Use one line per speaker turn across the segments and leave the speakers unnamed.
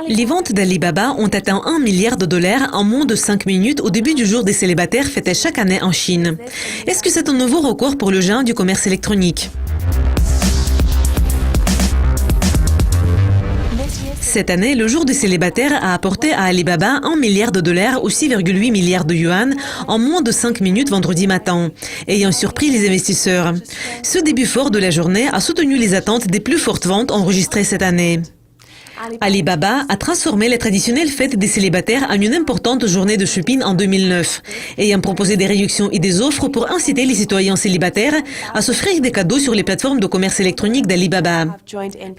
Les ventes d'Alibaba ont atteint 1 milliard de dollars en moins de 5 minutes au début du jour des célibataires fêté chaque année en Chine. Est-ce que c'est un nouveau record pour le géant du commerce électronique? Cette année, le jour des célibataires a apporté à Alibaba 1 milliard de dollars ou 6,8 milliards de yuan en moins de 5 minutes vendredi matin, ayant surpris les investisseurs. Ce début fort de la journée a soutenu les attentes des plus fortes ventes enregistrées cette année. Alibaba a transformé la traditionnelle fête des célibataires en une importante journée de shopping en 2009, ayant proposé des réductions et des offres pour inciter les citoyens célibataires à s'offrir des cadeaux sur les plateformes de commerce électronique d'Alibaba.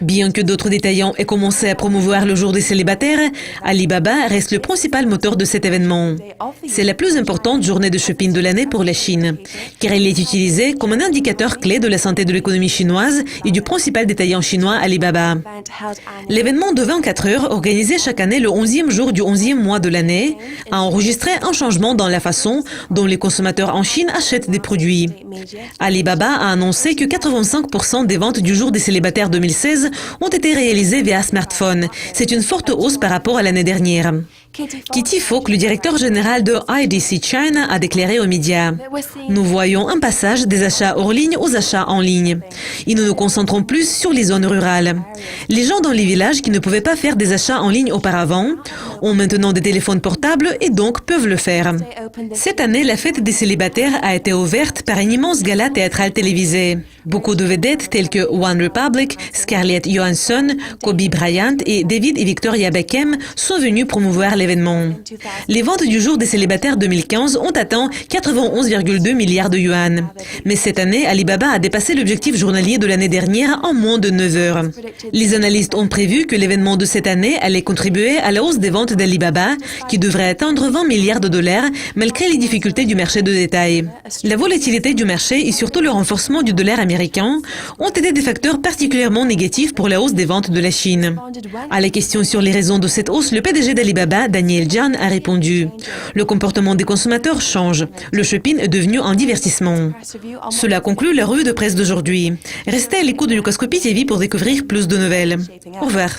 Bien que d'autres détaillants aient commencé à promouvoir le jour des célibataires, Alibaba reste le principal moteur de cet événement. C'est la plus importante journée de shopping de l'année pour la Chine, car elle est utilisée comme un indicateur clé de la santé de l'économie chinoise et du principal détaillant chinois Alibaba. L'événement de 24 heures, organisé chaque année le 11e jour du 11e mois de l'année, a enregistré un changement dans la façon dont les consommateurs en Chine achètent des produits. Alibaba a annoncé que 85% des ventes du jour des célibataires 2016 ont été réalisées via smartphone. C'est une forte hausse par rapport à l'année dernière. Kitty Falk, le directeur général de IDC China, a déclaré aux médias: « Nous voyons un passage des achats hors ligne aux achats en ligne. Et nous nous concentrons plus sur les zones rurales. Les gens dans les villages qui ne pouvaient pas faire des achats en ligne auparavant ont maintenant des téléphones portables et donc peuvent le faire. » Cette année, la fête des célibataires a été ouverte par un immense gala théâtral télévisé. Beaucoup de vedettes telles que One Republic, Scarlett Johansson, Kobe Bryant et David et Victoria Beckham sont venus promouvoir l'événement. Les ventes du jour des célibataires 2015 ont atteint 91,2 milliards de yuan. Mais cette année, Alibaba a dépassé l'objectif journalier de l'année dernière en moins de 9 heures. Les analystes ont prévu que l'événement de cette année allait contribuer à la hausse des ventes d'Alibaba, qui devrait atteindre 20 milliards de dollars malgré les difficultés du marché de détail. La volatilité du marché et surtout le renforcement du dollar américain ont été des facteurs particulièrement négatifs pour la hausse des ventes de la Chine. À la question sur les raisons de cette hausse, le PDG d'Alibaba, Daniel Zhang, a répondu: « Le comportement des consommateurs change. Le shopping est devenu un divertissement. » Cela conclut la revue de presse d'aujourd'hui. Restez à l'écoute de Lucascopy TV pour découvrir plus de nouvelles. Au revoir.